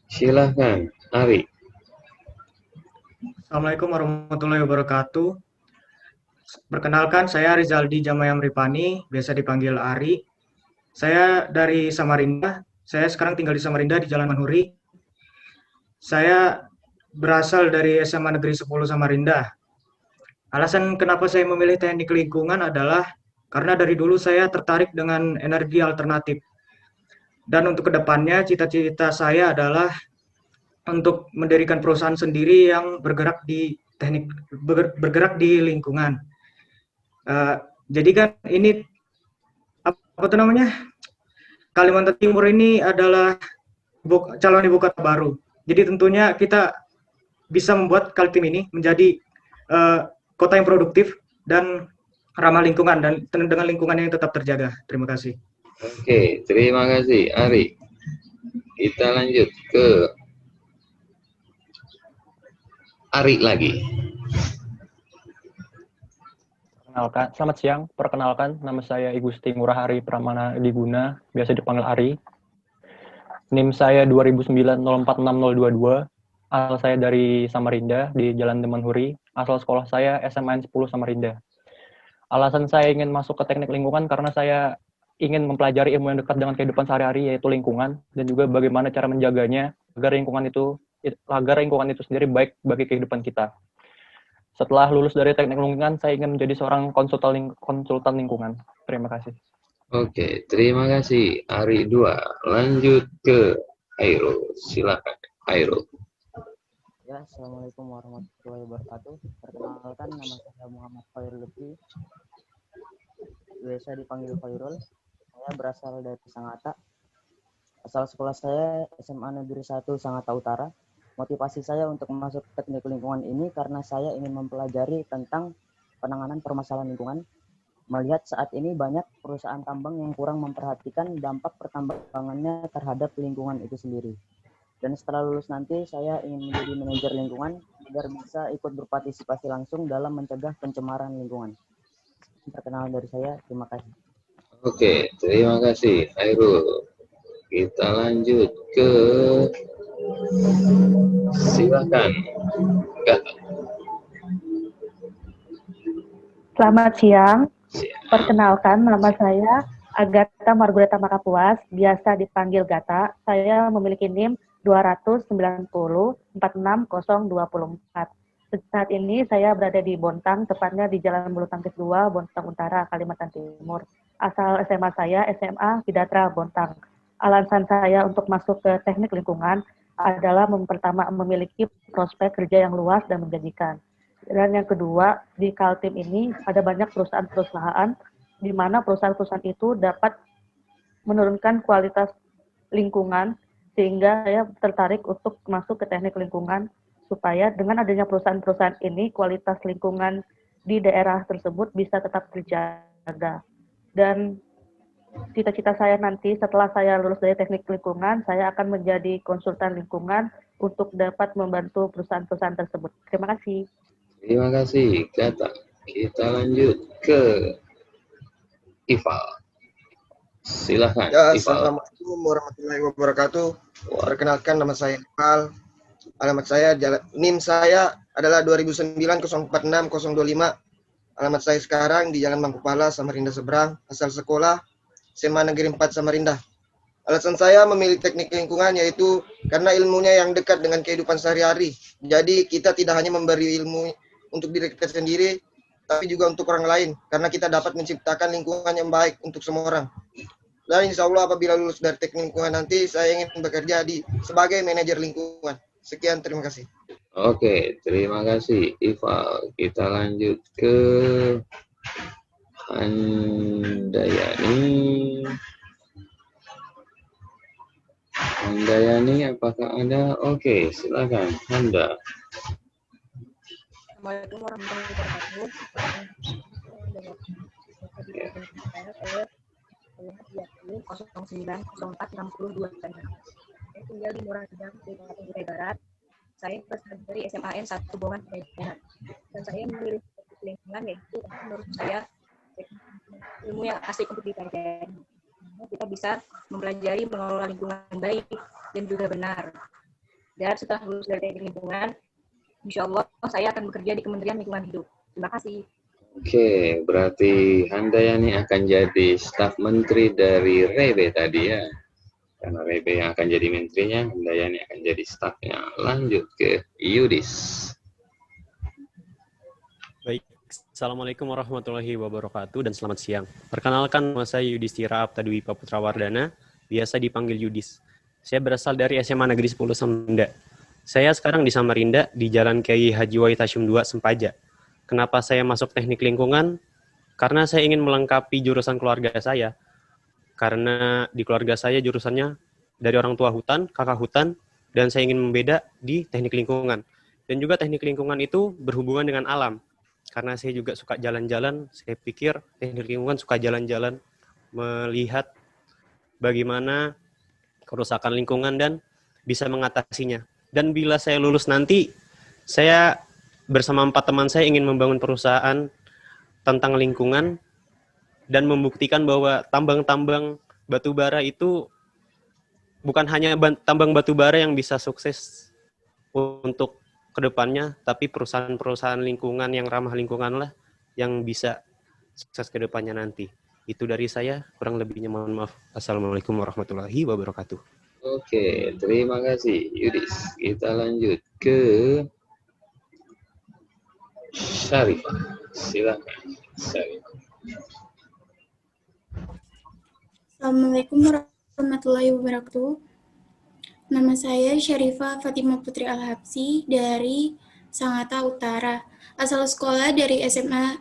Silahkan, Ari. Assalamualaikum warahmatullahi wabarakatuh. Perkenalkan, saya Rizaldi Jamayam Ripani, biasa dipanggil Ari. Saya dari Samarinda. Saya sekarang tinggal di Samarinda di Jalan Manhuri. Saya berasal dari SMA Negeri 10 Samarinda. Alasan kenapa saya memilih teknik lingkungan adalah karena dari dulu saya tertarik dengan energi alternatif. Dan untuk kedepannya, cita-cita saya adalah untuk mendirikan perusahaan sendiri yang bergerak di lingkungan. Jadi kan ini apa tuh namanya, Kalimantan Timur ini adalah calon ibu kota baru. Jadi tentunya kita bisa membuat Kaltim ini menjadi kota yang produktif dan ramah lingkungan dan dengan lingkungan yang tetap terjaga. Terima kasih. Oke, terima kasih Ari. Kita lanjut ke Ari lagi. Selamat siang. Perkenalkan, nama saya Igusti Ngurah Hari Pramana Diguna, biasa dipanggil Ari. NIM saya 2009046022. Asal saya dari Samarinda, di Jalan Demanhuri. Asal sekolah saya SMA 10 Samarinda. Alasan saya ingin masuk ke teknik lingkungan karena saya ingin mempelajari ilmu yang dekat dengan kehidupan sehari-hari, yaitu lingkungan, dan juga bagaimana cara menjaganya agar lingkungan itu sendiri baik bagi kehidupan kita. Setelah lulus dari teknik lingkungan, saya ingin menjadi seorang konsultan lingkungan. Terima kasih. Oke, terima kasih Ari 2. Lanjut ke Airul. Silakan Airul. Ya, Assalamualaikum warahmatullahi wabarakatuh. Perkenalkan, nama saya Muhammad Khairul Lutfi. Biasa dipanggil Khairul. Saya berasal dari Sangatta. Asal sekolah saya SMA Negeri 1 Sangatta Utara. Motivasi saya untuk masuk teknik lingkungan ini karena saya ingin mempelajari tentang penanganan permasalahan lingkungan. Melihat saat ini banyak perusahaan tambang yang kurang memperhatikan dampak pertambangannya terhadap lingkungan itu sendiri. Dan setelah lulus nanti saya ingin menjadi manajer lingkungan agar bisa ikut berpartisipasi langsung dalam mencegah pencemaran lingkungan. Perkenalan dari saya, terima kasih. Oke, terima kasih Airul. Kita lanjut ke silakan Gata. Selamat siang. Perkenalkan, nama saya Agatha Margureta Makapuas, biasa dipanggil Gata. Saya memiliki NIM 290-46024. Saat ini saya berada di Bontang, tepatnya di Jalan Bulu Tangkis 2, Bontang Utara, Kalimantan Timur. Asal SMA saya SMA Bidatra Bontang. Alasan saya untuk masuk ke teknik lingkungan adalah pertama memiliki prospek kerja yang luas dan menjanjikan. Dan yang kedua, di Kaltim ini ada banyak perusahaan-perusahaan di mana perusahaan-perusahaan itu dapat menurunkan kualitas lingkungan, sehingga saya tertarik untuk masuk ke teknik lingkungan supaya dengan adanya perusahaan-perusahaan ini kualitas lingkungan di daerah tersebut bisa tetap terjaga. Dan cita-cita saya nanti setelah saya lulus dari teknik lingkungan, saya akan menjadi konsultan lingkungan untuk dapat membantu perusahaan-perusahaan tersebut. Terima kasih. Terima kasih Gata. Kita lanjut ke Ival. Silahkan Ya, Ival. Assalamualaikum warahmatullahi wabarakatuh. Perkenalkan, nama saya Ival. Alamat saya, NIM saya adalah 2009-046025. Alamat saya sekarang di Jalan Mangkupala, Samarinda Seberang. Asal sekolah SMA Negeri 4 Samarinda. Alasan saya memilih teknik lingkungan yaitu karena ilmunya yang dekat dengan kehidupan sehari-hari. Jadi kita tidak hanya memberi ilmu untuk diri kita sendiri, tapi juga untuk orang lain. Karena kita dapat menciptakan lingkungan yang baik untuk semua orang. Dan insya Allah apabila lulus dari teknik lingkungan nanti, saya ingin bekerja sebagai manajer lingkungan. Sekian, terima kasih. Oke, terima kasih Ival. Kita lanjut ke Handayani. Handayani, apakah Anda? Oke, silakan Handa. Assalamualaikum warahmatullahi wabarakatuh. Saya 09046022. Saya tinggal di Murah Gedang, Kutai Barat. Saya berasal dari SMAN 1 Bongan, Kutai Barat. Dan saya memilih lingkungan yaitu menurut saya ilmu yang asik untuk dipelajari. kita bisa mempelajari mengelola lingkungan baik dan juga benar. Dan setelah lulus dari teknik lingkungan, insya Allah saya akan bekerja di Kementerian Lingkungan Hidup. Terima kasih. Oke, berarti Handayani akan jadi staf menteri dari Rebe tadi ya. Karena Rebe yang akan jadi menterinya, Handayani akan jadi stafnya. Lanjut ke Yudis. Baik, Assalamualaikum warahmatullahi wabarakatuh dan selamat siang. Perkenalkan, nama saya Yudhistira Aptadwi Putra Wardana, biasa dipanggil Yudis. Saya berasal dari SMA Negeri 10 Samarinda. Saya sekarang di Samarinda, di Jalan Kiai Haji Wahid Hasyim 2, Sempaja. Kenapa saya masuk teknik lingkungan? Karena saya ingin melengkapi jurusan keluarga saya. Karena di keluarga saya jurusannya dari orang tua hutan, kakak hutan, dan saya ingin membeda di teknik lingkungan. Dan juga teknik lingkungan itu berhubungan dengan alam. Karena saya juga suka jalan-jalan, saya pikir teknik lingkungan suka jalan-jalan, melihat bagaimana kerusakan lingkungan dan bisa mengatasinya. Dan bila saya lulus nanti, saya bersama 4 teman saya ingin membangun perusahaan tentang lingkungan dan membuktikan bahwa tambang-tambang batu bara itu bukan hanya tambang batu bara yang bisa sukses untuk kedepannya, tapi perusahaan-perusahaan lingkungan yang ramah lingkungan lah yang bisa sukses kedepannya nanti. Itu dari saya, kurang lebihnya mohon maaf. Assalamualaikum warahmatullahi wabarakatuh. Oke, terima kasih Yudis. Kita lanjut ke Syarifah. Silakan Syarifah. Assalamualaikum warahmatullahi wabarakatuh. Nama saya Syarifah Fatimah Putri Al-Habsi dari Sangatta Utara. Asal sekolah dari SMA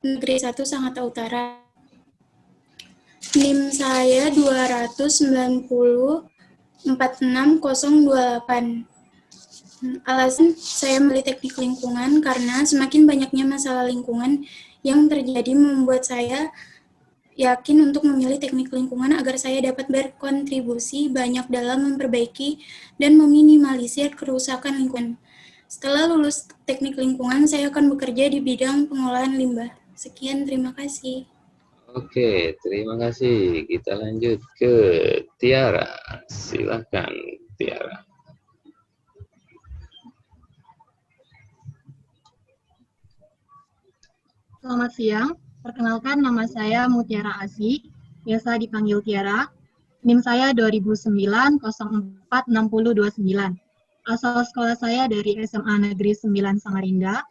Negeri 1 Sangatta Utara. NIM saya 290-46028. Alasan saya memilih teknik lingkungan karena semakin banyaknya masalah lingkungan yang terjadi membuat saya yakin untuk memilih teknik lingkungan agar saya dapat berkontribusi banyak dalam memperbaiki dan meminimalisir kerusakan lingkungan. Setelah lulus teknik lingkungan, saya akan bekerja di bidang pengolahan limbah. Sekian, terima kasih. Oke, terima kasih. Kita lanjut ke Tiara. Silakan Tiara. Selamat siang. Perkenalkan, nama saya Mutiara Asih, biasa dipanggil Tiara. NIM saya 2009-04-6029. Asal sekolah saya dari SMA Negeri 9 Samarinda.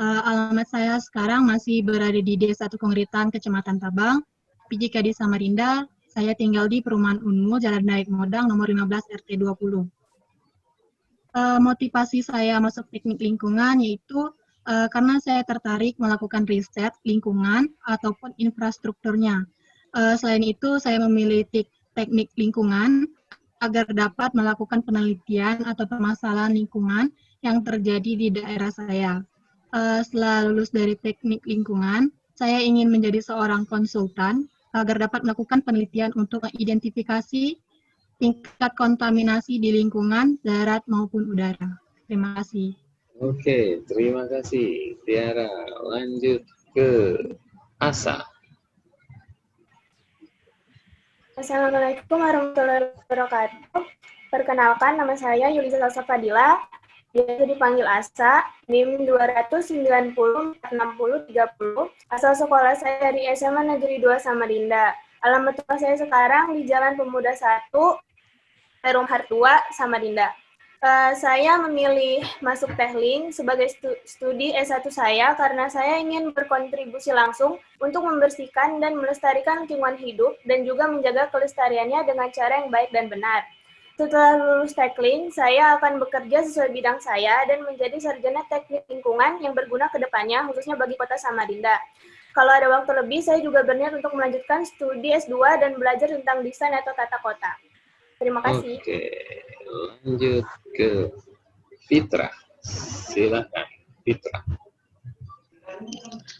Alamat saya sekarang masih berada di Desa Tukungritan, Kecamatan Tabang. Tapi jika di Samarinda, saya tinggal di Perumahan Unmul, Jalan Naik Modang, nomor 15 RT 20. Motivasi saya masuk teknik lingkungan yaitu karena saya tertarik melakukan riset lingkungan ataupun infrastrukturnya. Selain itu, saya memilih teknik lingkungan agar dapat melakukan penelitian atau permasalahan lingkungan yang terjadi di daerah saya. Setelah lulus dari teknik lingkungan, saya ingin menjadi seorang konsultan agar dapat melakukan penelitian untuk mengidentifikasi tingkat kontaminasi di lingkungan darat maupun udara. Terima kasih. Oke, terima kasih Tiara. Lanjut ke Asa. Assalamualaikum warahmatullahi wabarakatuh. Perkenalkan, nama saya Yulisa Salsa Fadila, biasa dipanggil Asa, NIM 290-460-30. Asal sekolah saya dari SMA Negeri 2 Samarinda. Alamat rumah saya sekarang di Jalan Pemuda 1, Perum Hartua, Samarinda. Saya memilih masuk Tekling sebagai studi S1 saya karena saya ingin berkontribusi langsung untuk membersihkan dan melestarikan lingkungan hidup dan juga menjaga kelestariannya dengan cara yang baik dan benar. Setelah lulus Tekling, saya akan bekerja sesuai bidang saya dan menjadi sarjana teknik lingkungan yang berguna ke depannya, khususnya bagi kota Samarinda. Kalau ada waktu lebih, saya juga berniat untuk melanjutkan studi S2 dan belajar tentang desain atau tata kota. Terima kasih. Oke, lanjut ke Fitra. Silakan, Fitra.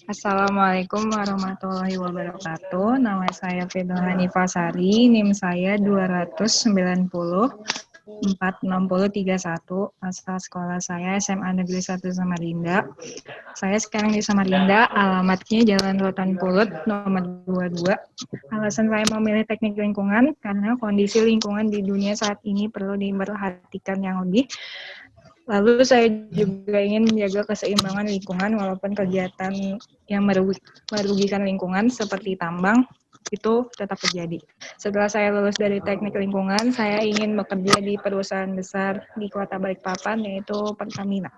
Assalamualaikum warahmatullahi wabarakatuh. Nama saya Fedha Hanifah Sari, NIM saya 290 46031, asal sekolah saya SMA Negeri 1 Samarinda. Saya sekarang di Samarinda, alamatnya Jalan Rotan Pulut, nomor 22. Alasan saya memilih teknik lingkungan, karena kondisi lingkungan di dunia saat ini perlu diperhatikan yang lebih. Lalu saya juga ingin menjaga keseimbangan lingkungan walaupun kegiatan yang merugikan lingkungan seperti tambang itu tetap terjadi. Setelah saya lulus dari teknik lingkungan, saya ingin bekerja di perusahaan besar di Kota Balikpapan yaitu Pertamina.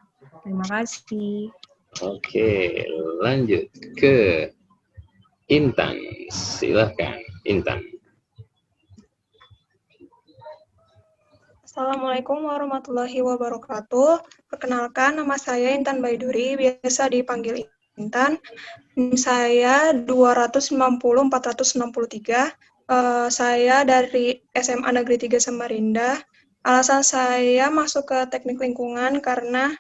Terima kasih. Oke, lanjut ke Intan. Silahkan, Intan. Assalamualaikum warahmatullahi wabarakatuh. Perkenalkan, nama saya Intan Baiduri, biasa dipanggil Intan. Saya 290-463. Saya dari SMA Negeri 3 Samarinda. Alasan saya masuk ke teknik lingkungan karena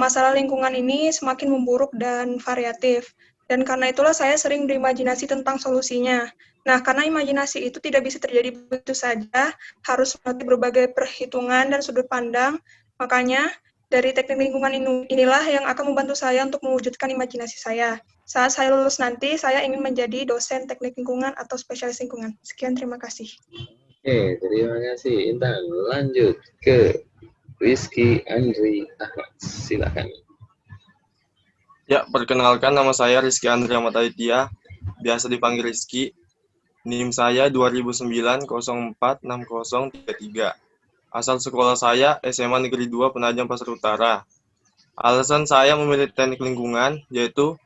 masalah lingkungan ini semakin memburuk dan variatif. Dan karena itulah saya sering berimajinasi tentang solusinya. Nah, karena imajinasi itu tidak bisa terjadi begitu saja, harus melalui berbagai perhitungan dan sudut pandang. Makanya, dari teknik lingkungan inilah yang akan membantu saya untuk mewujudkan imajinasi saya. Saat saya lulus nanti, saya ingin menjadi dosen teknik lingkungan atau spesialis lingkungan. Sekian, terima kasih. Oke, terima kasih Intan. Lanjut ke Rizky Andri Ahmad. Silakan. Ya, perkenalkan nama saya Rizky Andri Ahmad Aditya, biasa dipanggil Rizky. NIM saya 2009-04-6033. Asal sekolah saya SMA Negeri 2 Penajam Pasar Utara. Alasan saya memilih teknik lingkungan, yaitu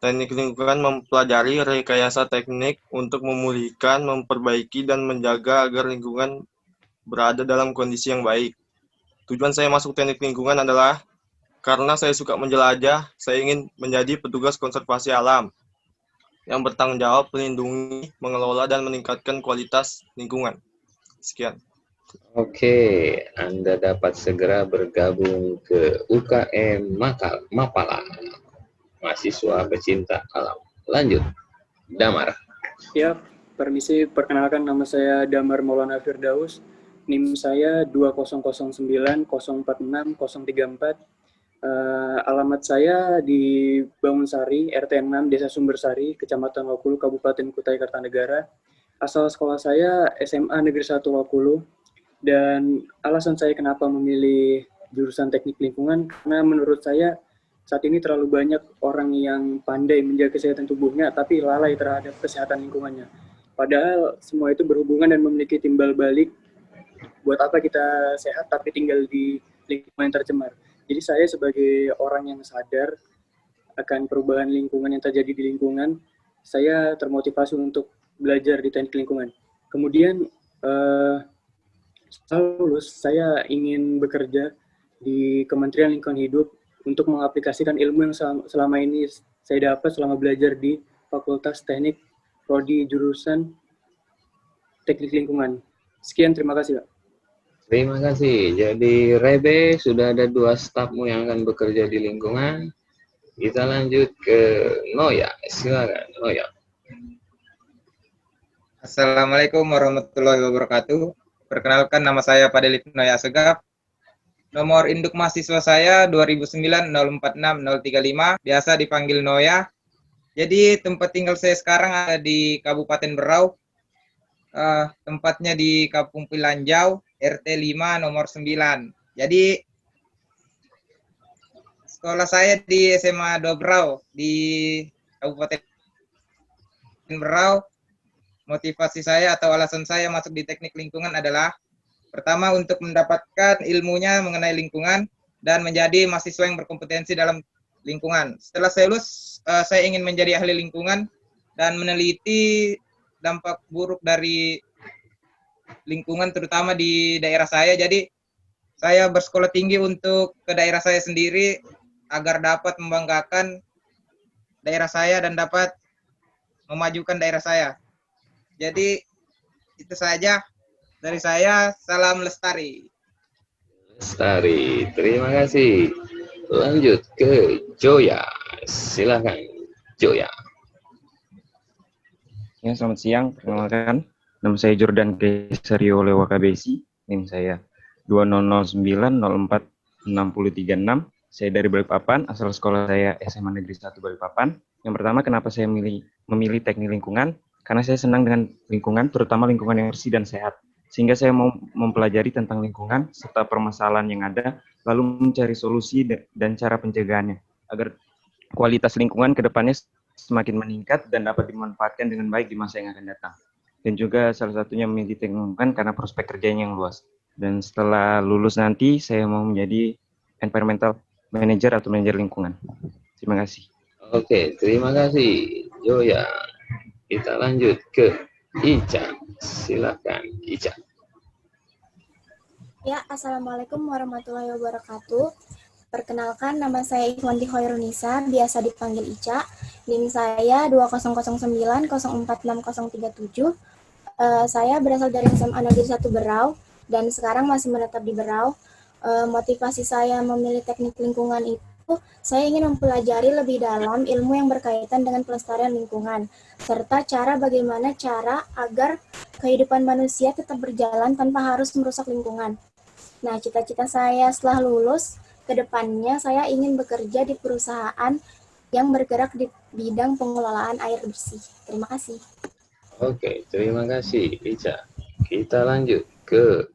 teknik lingkungan mempelajari rekayasa teknik untuk memulihkan, memperbaiki, dan menjaga agar lingkungan berada dalam kondisi yang baik. Tujuan saya masuk teknik lingkungan adalah karena saya suka menjelajah, saya ingin menjadi petugas konservasi alam yang bertanggung jawab melindungi, mengelola, dan meningkatkan kualitas lingkungan. Sekian. Oke, Anda dapat segera bergabung ke UKM Mapala, mahasiswa pecinta alam. Lanjut, Damar. Ya, permisi, perkenalkan nama saya Damar Maulana Firdaus. NIM saya 2009046034. Alamat saya di Bangunsari, RT 6, Desa Sumbersari, Kecamatan Wakulu, Kabupaten Kutai Kartanegara. Asal sekolah saya SMA Negeri 1 Wakulu. Dan alasan saya kenapa memilih jurusan teknik lingkungan, karena menurut saya saat ini terlalu banyak orang yang pandai menjaga kesehatan tubuhnya, tapi lalai terhadap kesehatan lingkungannya. Padahal semua itu berhubungan dan memiliki timbal balik. Buat apa kita sehat tapi tinggal di lingkungan yang tercemar. Jadi saya sebagai orang yang sadar akan perubahan lingkungan yang terjadi di lingkungan, saya termotivasi untuk belajar di teknik lingkungan. Kemudian setelah lulus, saya ingin bekerja di Kementerian Lingkungan Hidup untuk mengaplikasikan ilmu yang selama ini saya dapat selama belajar di Fakultas Teknik Prodi jurusan Teknik Lingkungan. Sekian, terima kasih, Pak. Terima kasih. Jadi Rebe, sudah ada 2 stafmu yang akan bekerja di lingkungan. Kita lanjut ke Noya. Silakan, Noya. Assalamualaikum warahmatullahi wabarakatuh. Perkenalkan, nama saya Padelit Noya Segaf. Nomor induk mahasiswa saya 2009-046035, biasa dipanggil Noya. Jadi tempat tinggal saya sekarang ada di Kabupaten Berau. Tempatnya di Kampung Pilanjau, RT 5 nomor 9. Jadi sekolah saya di SMA 2 Berau di Kabupaten Berau. Motivasi saya atau alasan saya masuk di teknik lingkungan adalah pertama untuk mendapatkan ilmunya mengenai lingkungan dan menjadi mahasiswa yang berkompetensi dalam lingkungan. Setelah saya lulus, saya ingin menjadi ahli lingkungan dan meneliti dampak buruk dari lingkungan terutama di daerah saya. Jadi saya bersekolah tinggi untuk ke daerah saya sendiri agar dapat membanggakan daerah saya dan dapat memajukan daerah saya. Jadi itu saja dari saya. Salam lestari. Lestari, terima kasih. Lanjut ke Joya. Silakan, Joya. Ya, selamat siang. Perkenalkan, nama saya Jordan Kesario Lewakabesi. NIM saya 2009046036. Saya dari Balikpapan, asal sekolah saya SMA Negeri 1 Balikpapan. Yang pertama, kenapa saya memilih teknik lingkungan? Karena saya senang dengan lingkungan, terutama lingkungan yang bersih dan sehat. Sehingga saya mau mempelajari tentang lingkungan serta permasalahan yang ada, lalu mencari solusi dan cara pencegahannya, agar kualitas lingkungan ke depannya semakin meningkat dan dapat dimanfaatkan dengan baik di masa yang akan datang. Dan juga salah satunya memilih teknik lingkungan karena prospek kerjanya yang luas. Dan setelah lulus nanti, saya mau menjadi environmental manager atau manajer lingkungan. Terima kasih. Oke, terima kasih Joya. Kita lanjut ke Ica. Silakan Ica. Ya, Assalamualaikum warahmatullahi wabarakatuh. Perkenalkan, nama saya Ikhwanti Khairunisa, biasa dipanggil Ica. NIM saya 2009046037. Saya berasal dari SMA Negeri 1 Berau dan sekarang masih menetap di Berau. Motivasi saya memilih teknik lingkungan itu, saya ingin mempelajari lebih dalam ilmu yang berkaitan dengan pelestarian lingkungan, serta bagaimana cara agar kehidupan manusia tetap berjalan tanpa harus merusak lingkungan. Nah, cita-cita saya setelah lulus, ke depannya saya ingin bekerja di perusahaan yang bergerak di bidang pengelolaan air bersih. Terima kasih. Oke, terima kasih Ica. Kita lanjut ke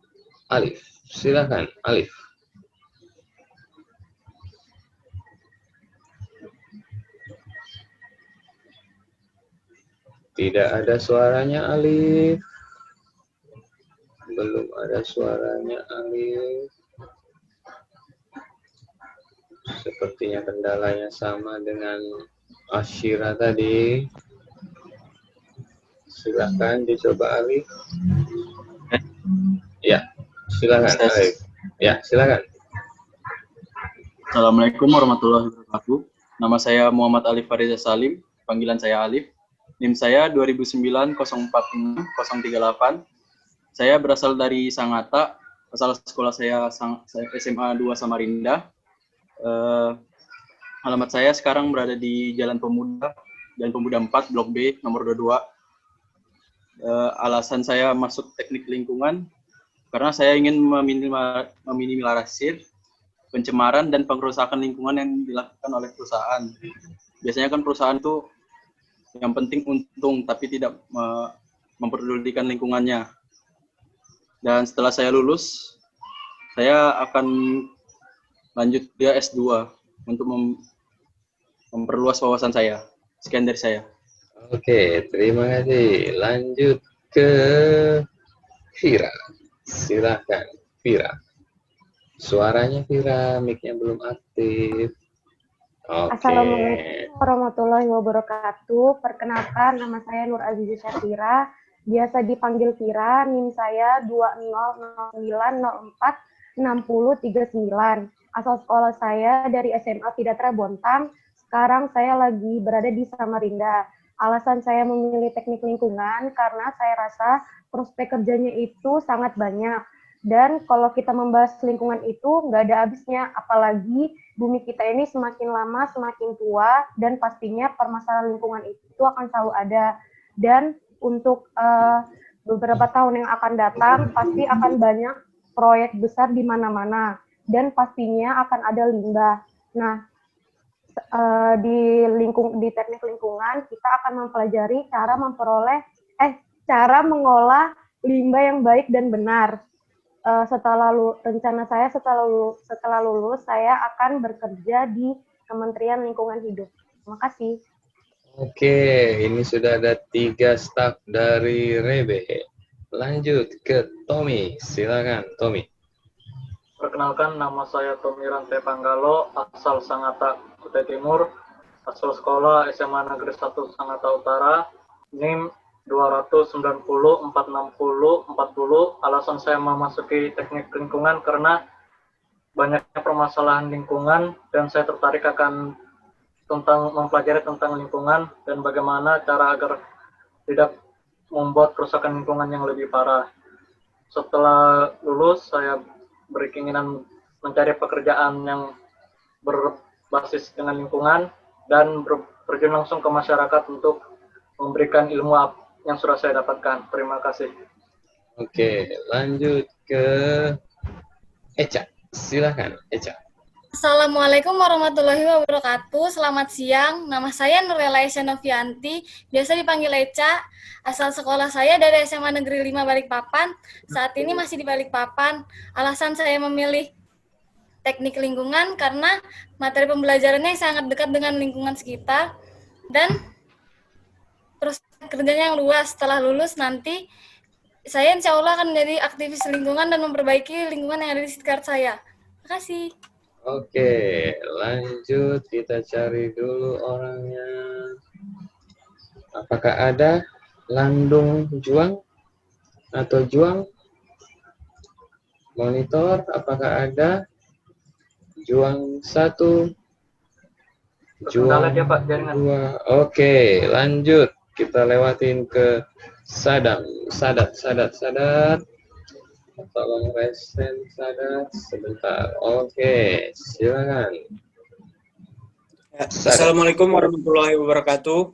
Alif. Silakan Alif. Tidak ada suaranya Alif. Belum ada suaranya Alif. Sepertinya kendalanya sama dengan Ashira tadi. Silakan dicoba Alif. Ya, silakan Alif. Ya, silakan. Assalamualaikum warahmatullahi wabarakatuh. Nama saya Muhammad Alif Fariza Salim, panggilan saya Alif. NIM saya 2009046038. Saya berasal dari Sangatta, asal sekolah saya SMA 2 Samarinda. Alamat saya sekarang berada di Jalan Pemuda, Jalan Pemuda 4, Blok B, nomor 22. Alasan saya masuk teknik lingkungan, karena saya ingin meminimalisir pencemaran dan pengrusakan lingkungan yang dilakukan oleh perusahaan. Biasanya kan perusahaan itu yang penting untung, tapi tidak memperdulikan lingkungannya. Dan setelah saya lulus, saya akan lanjut dia S2 untuk memperluas wawasan saya. Sekian dari saya. Oke, terima kasih. Lanjut ke Vira. Silakan Vira. Suaranya Vira, mic-nya belum aktif. Oke. Assalamualaikum warahmatullahi wabarakatuh. Perkenalkan, nama saya Nur Aziza Syafira, biasa dipanggil Vira. NIM saya 2009046039. Asal sekolah saya dari SMA Vidatra Bontang. Sekarang saya lagi berada di Samarinda. Alasan saya memilih teknik lingkungan karena saya rasa prospek kerjanya itu sangat banyak. Dan kalau kita membahas lingkungan itu nggak ada habisnya, apalagi bumi kita ini semakin lama semakin tua, dan pastinya permasalahan lingkungan itu akan selalu ada. Dan untuk beberapa tahun yang akan datang, pasti akan banyak proyek besar di mana-mana, dan pastinya akan ada limbah. Nah, di teknik lingkungan kita akan mempelajari cara mengolah limbah yang baik dan benar. Rencana saya setelah lulus saya akan bekerja di Kementerian Lingkungan Hidup. Terima kasih. Oke, ini sudah ada 3 staf dari Rebe. Lanjut ke Tommy. Silakan Tommy. Perkenalkan, nama saya Tommy Rante Panggalo, asal Sangatta, Kutai Timur, asal sekolah SMA Negeri 1 Sangatta Utara, NIM 290-460-40. Alasan saya memasuki teknik lingkungan karena banyaknya permasalahan lingkungan dan saya tertarik akan mempelajari tentang lingkungan dan bagaimana cara agar tidak membuat kerusakan lingkungan yang lebih parah. Setelah lulus, saya berkeinginan mencari pekerjaan yang berbasis dengan lingkungan dan berjun langsung ke masyarakat untuk memberikan ilmu yang sudah saya dapatkan. Terima kasih. Oke, lanjut ke Eca. Silakan, Eca. Assalamualaikum warahmatullahi wabarakatuh. Selamat siang. Nama saya Nurlela Novianti, biasa dipanggil Eca. Asal sekolah saya dari SMA Negeri 5 Balikpapan. Saat ini masih di Balikpapan. Alasan saya memilih teknik lingkungan karena materi pembelajarannya sangat dekat dengan lingkungan sekitar dan terus kerjanya yang luas. Setelah lulus nanti saya insya Allah akan menjadi aktivis lingkungan dan memperbaiki lingkungan yang ada di sekitar saya. Terima kasih. Oke, lanjut kita cari dulu orangnya. Apakah ada Landung Juang atau Juang? Monitor, apakah ada Juang 1, Juang 2? Oke, lanjut. Kita lewatin ke Sadat. Tolong resen Sadat sebentar. Oke, silakan. Assalamualaikum warahmatullahi wabarakatuh.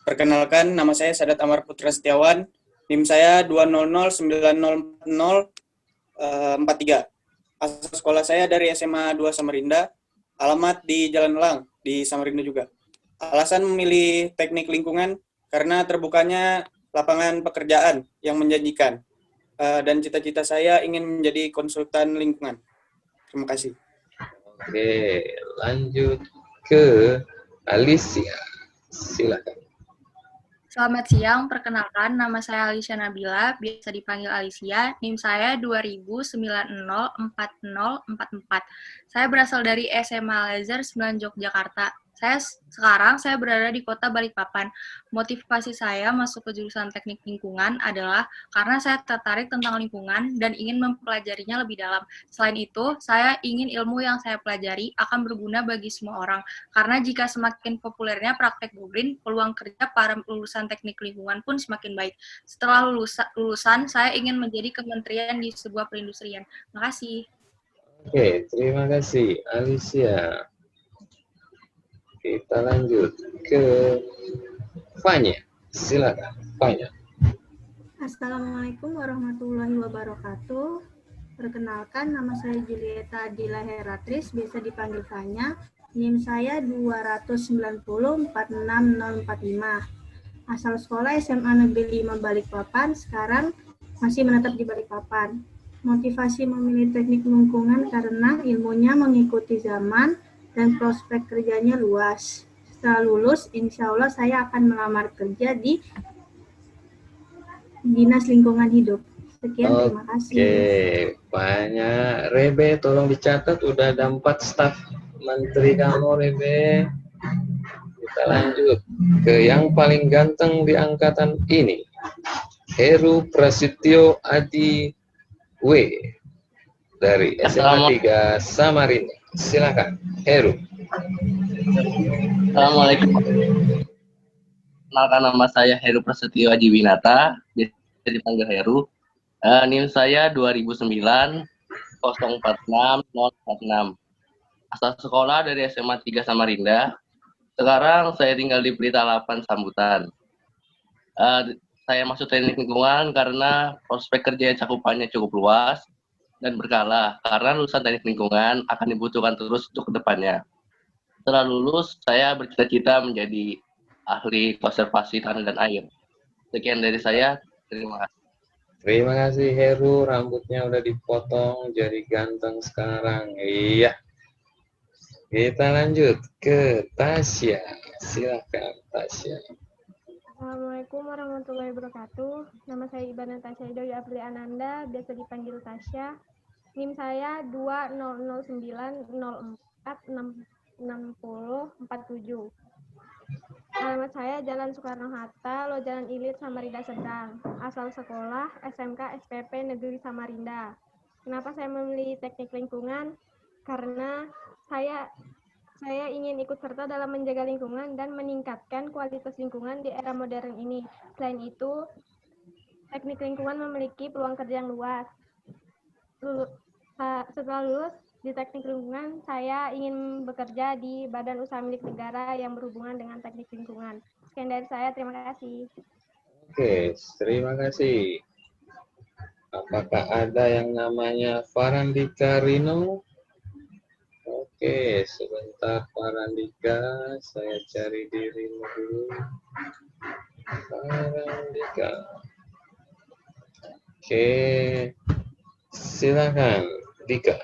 Perkenalkan, nama saya Sadat Amar Putra Setiawan. NIM saya 200904043. Asal sekolah saya dari SMA 2 Samarinda. Alamat di Jalan Elang, di Samarinda juga. Alasan memilih teknik lingkungan karena terbukanya lapangan pekerjaan yang menjanjikan. Dan cita-cita saya ingin menjadi konsultan lingkungan. Terima kasih. Oke, lanjut ke Alicia. Silakan. Selamat siang, perkenalkan nama saya Alicia Nabila, biasa dipanggil Alicia. NIM saya 20904044. Saya berasal dari SMA Al-Azhar 9 Yogyakarta. Sekarang saya berada di kota Balikpapan. Motivasi saya masuk ke jurusan teknik lingkungan adalah karena saya tertarik tentang lingkungan dan ingin mempelajarinya lebih dalam. Selain itu, saya ingin ilmu yang saya pelajari akan berguna bagi semua orang. Karena jika semakin populernya praktek green, peluang kerja para lulusan teknik lingkungan pun semakin baik. Setelah lulusan, saya ingin menjadi kementerian di sebuah perindustrian. Terima kasih. Oke, terima kasih Alicia. Kita lanjut ke Fanya. Silakan, Fanya. Assalamualaikum warahmatullahi wabarakatuh. Perkenalkan, nama saya Julieta Adila Heratris, biasa dipanggil Fanya. NIM saya 290466045. Asal sekolah SMA Negeri 5 Balikpapan, sekarang masih menetap di Balikpapan. Motivasi memilih teknik lingkungan karena ilmunya mengikuti zaman dan prospek kerjanya luas. Setelah lulus, insya Allah saya akan melamar kerja di Dinas Lingkungan Hidup. Sekian, terima kasih. Oke, banyak. Rebe, tolong dicatat, udah ada 4 staf menteri kamu, Rebe. Kita lanjut ke yang paling ganteng di angkatan ini. Heru Prasetyo Adi W. dari SMA 3 Samarinda. Silakan, Heru. Assalamualaikum. Kenalkan, nama saya Heru Prasetyo Aji Winata, biasa dipanggil Heru. NIM saya 2009046046. Asal sekolah dari SMA 3 Samarinda. Sekarang saya tinggal di Pelita 8 Sambutan. Saya masuk teknik lingkungan karena prospek kerja cakupannya cukup luas dan berkala, karena lulusan teknik lingkungan akan dibutuhkan terus untuk kedepannya. Setelah lulus, saya bercita-cita menjadi ahli konservasi tanah dan air. Sekian dari saya, terima kasih. Terima kasih Heru, rambutnya udah dipotong jadi ganteng sekarang. Iya. Kita lanjut ke Tasya. Silakan Tasya. Assalamualaikum warahmatullahi wabarakatuh. Nama saya Ibana Tasya Idoy Apli Ananda, biasa dipanggil Tasya. NIM saya 20090466047. Alamat saya Jalan Soekarno-Hatta, Lojalan Ilir, Samarinda Sedang. Asal sekolah SMK SPP Negeri Samarinda. Kenapa saya memilih teknik lingkungan? Karena saya ingin ikut serta dalam menjaga lingkungan dan meningkatkan kualitas lingkungan di era modern ini. Selain itu, teknik lingkungan memiliki peluang kerja yang luas. Setelah lulus di teknik lingkungan, saya ingin bekerja di badan usaha milik negara yang berhubungan dengan teknik lingkungan. Sekian dari saya, terima kasih. Oke, terima kasih. Apakah ada yang namanya Farandika Rino? Oke, sebentar Farandika, saya cari dirimu dulu. Farandika. Oke, silakan Dika.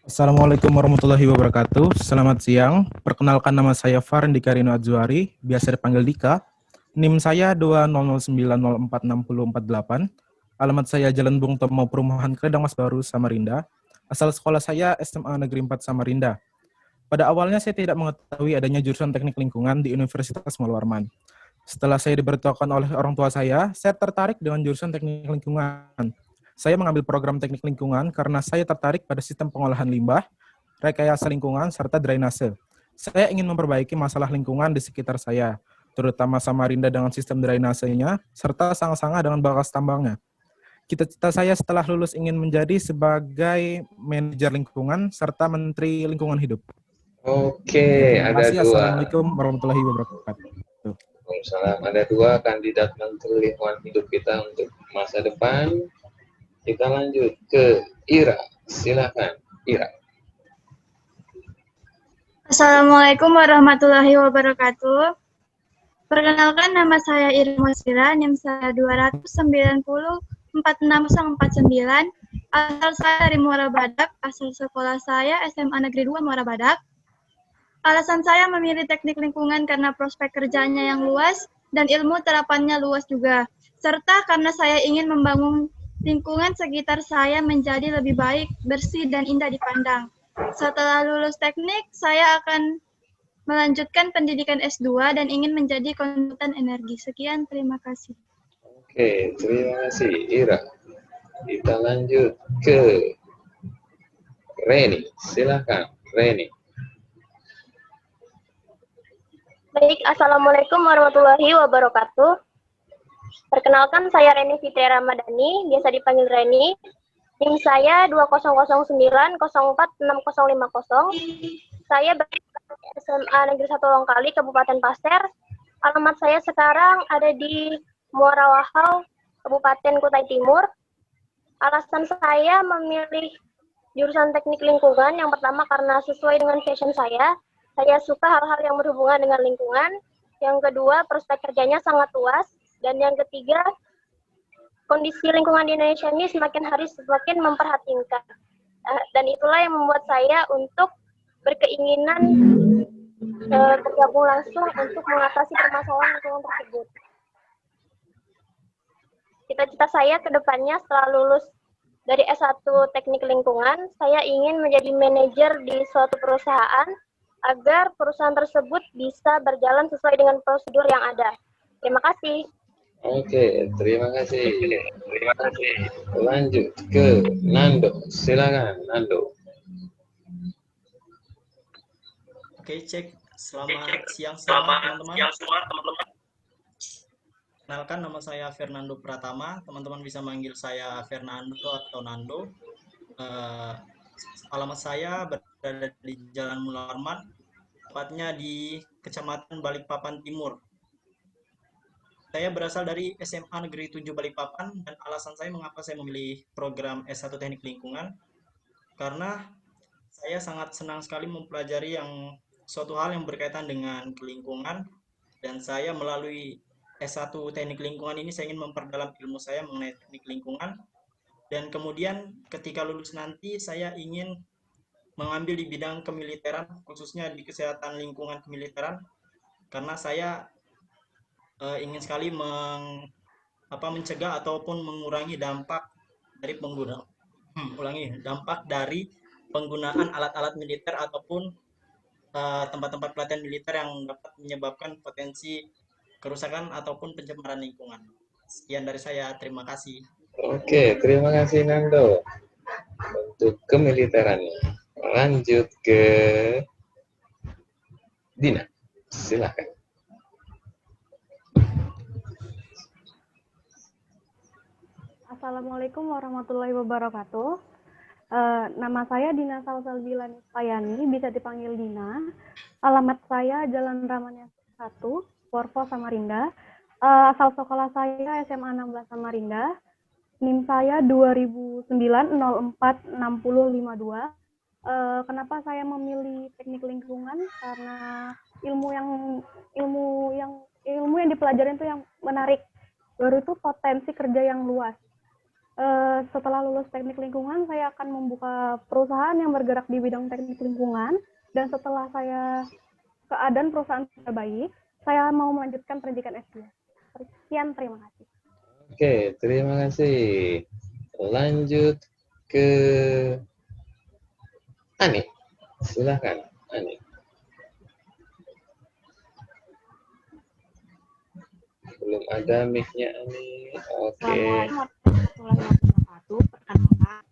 Assalamualaikum warahmatullahi wabarakatuh. Selamat siang. Perkenalkan, nama saya Farandika Rino Adzuari, biasa dipanggil Dika. NIM saya 200904648. Alamat saya Jalan Bung Tomo, Perumahan Kledang Mas Baru, Samarinda. Asal sekolah saya SMA Negeri 4 Samarinda. Pada awalnya saya tidak mengetahui adanya jurusan teknik lingkungan di Universitas Muhammad. Setelah saya diberitahukan oleh orang tua saya tertarik dengan jurusan teknik lingkungan. Saya mengambil program teknik lingkungan karena saya tertarik pada sistem pengolahan limbah, rekayasa lingkungan, serta drainase. Saya ingin memperbaiki masalah lingkungan di sekitar saya, terutama Samarinda dengan sistem drainasenya, serta Sanga-Sanga dengan bakas tambangnya. Cita-cita saya setelah lulus ingin menjadi sebagai manajer lingkungan, serta menteri lingkungan hidup. Oke, Terima ada kasih. dua. Assalamualaikum warahmatullahi wabarakatuh. Waalaikumsalam. Ada dua kandidat menteri lingkungan hidup kita untuk masa depan. Kita lanjut ke Ira. Silakan, Ira. Assalamualaikum warahmatullahi wabarakatuh. Perkenalkan, nama saya Ira Mosira, NIM saya 2904649. Asal saya dari Muara Badak, asal sekolah saya SMA Negeri 2 Muara Badak. Alasan saya memilih teknik lingkungan karena prospek kerjanya yang luas dan ilmu terapannya luas juga. Serta karena saya ingin membangun lingkungan sekitar saya menjadi lebih baik, bersih, dan indah dipandang. Setelah lulus teknik, saya akan melanjutkan pendidikan S2 dan ingin menjadi konsultan energi. Sekian, terima kasih. Oke, terima kasih Ira. Kita lanjut ke Reni. Silakan, Reni. Baik, Assalamualaikum warahmatullahi wabarakatuh. Perkenalkan, saya Reni Fitri Ramadhani, biasa dipanggil Reni. NIM saya 200046050. Saya berada di SMA Negeri 1 Longkali, Kabupaten Pasir. Alamat saya sekarang ada di Muara Wahau, Kabupaten Kutai Timur. Alasan saya memilih jurusan teknik lingkungan, yang pertama karena sesuai dengan passion saya. Saya suka hal-hal yang berhubungan dengan lingkungan. Yang kedua, prospek kerjanya sangat luas. Dan yang ketiga, kondisi lingkungan di Indonesia ini semakin hari semakin memprihatinkan. Dan itulah yang membuat saya untuk berkeinginan bergabung langsung untuk mengatasi permasalahan lingkungan tersebut. Cita-cita saya ke depannya setelah lulus dari S1 Teknik Lingkungan, saya ingin menjadi manajer di suatu perusahaan agar perusahaan tersebut bisa berjalan sesuai dengan prosedur yang ada. Terima kasih. Oke, terima kasih. Terima kasih. Lanjut ke Nando. Silakan, Nando. Oke, cek. Selamat siang semua teman-teman. Kenalkan, nama saya Fernando Pratama. Teman-teman bisa manggil saya Fernando atau Nando. Alamat saya berada di Jalan Mularman, tepatnya di Kecamatan Balikpapan Timur. Saya berasal dari SMA Negeri 7 Balikpapan, dan alasan saya mengapa saya memilih program S1 Teknik Lingkungan, karena saya sangat senang sekali mempelajari suatu hal yang berkaitan dengan lingkungan, dan saya melalui S1 Teknik Lingkungan ini saya ingin memperdalam ilmu saya mengenai teknik lingkungan, dan kemudian ketika lulus nanti saya ingin mengambil di bidang kemiliteran, khususnya di kesehatan lingkungan kemiliteran, karena saya ingin sekali mencegah ataupun mengurangi dampak dari penggunaan alat-alat militer ataupun tempat-tempat pelatihan militer yang dapat menyebabkan potensi kerusakan ataupun pencemaran lingkungan. Sekian dari saya, terima kasih. Oke, terima kasih Nando untuk kemiliterannya. Lanjut ke Dina, silakan. Assalamualaikum warahmatullahi wabarakatuh. Nama saya Dina Salsalbilani Payani, bisa dipanggil Dina. Alamat saya Jalan Ramanya 1, Porvo, Samarinda. Asal sekolah saya SMA 16 Samarinda. NIM saya 2009-04-6052. Kenapa saya memilih teknik lingkungan? Karena ilmu yang dipelajarin itu yang menarik. Baru itu potensi kerja yang luas. Setelah lulus teknik lingkungan, saya akan membuka perusahaan yang bergerak di bidang teknik lingkungan. Dan setelah keadaan perusahaan sudah baik, saya mau melanjutkan pendidikan S2. Sekian, terima kasih. Oke, terima kasih. Lanjut ke Ani. Silakan, Ani. Belum ada mic-nya, Ani. Oke. Assalamualaikum warahmatullahi wabarakatuh. Perkenalkan,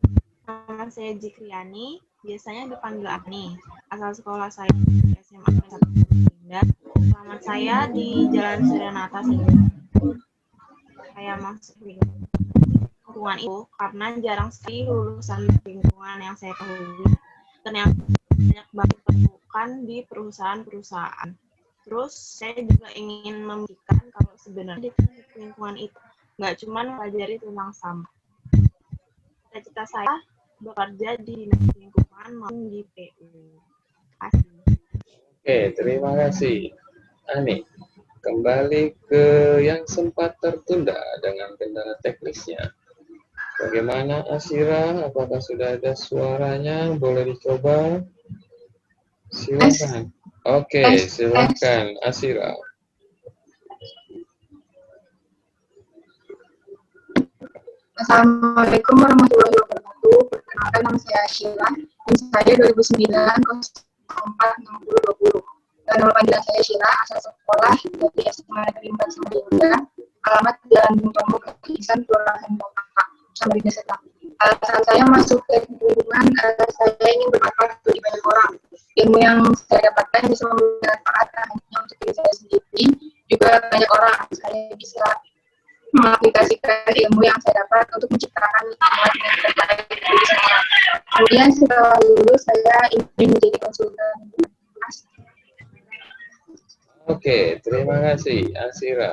nama saya Jikriani, biasanya dipanggil Ani. Asal sekolah saya di SMA Negeri 1 Samarinda. Alamat saya di Jalan Suryanata Sini. Saya masuk lingkungan itu karena jarang sekali lulusan lingkungan yang saya ketahui. Ternyata banyak banget diperlukan di perusahaan-perusahaan. Terus saya juga ingin membuktikan kalau sebenarnya di teknik lingkungan itu nggak cuma mempelajari tentang sampah. Cita-cita saya bekerja di dinas lingkungan maupun di PU. Oke, terima kasih. Ani, kembali ke yang sempat tertunda dengan kendala teknisnya. Bagaimana Asira? Apakah sudah ada suaranya? Boleh dicoba? Silakan. Oke, silakan Asira. Assalamualaikum warahmatullahi wabarakatuh. Perkenalkan, nama saya Sheila. NIM saya 2009-04-6020. Dan nama panggilan saya Sheila, asal sekolah dari SMA Negeri 4 Samarinda. Alamat Jalan Bung Tomo, Kalisan, Kelurahan Bangka, Samarinda Selatan. Alasan saya masuk teknik lingkungan, saya ingin bermanfaat bagi banyak orang. Ilmu yang saya dapatkan bisa memberi manfaat hanya untuk diri saya sendiri, juga banyak orang. Saya bisa mengaplikasikan ilmu yang saya dapat untuk menciptakan lingkungan yang terbaik bagi semua. Kemudian setelah lulus, saya ingin menjadi konsultan. Oke, terima kasih Asira.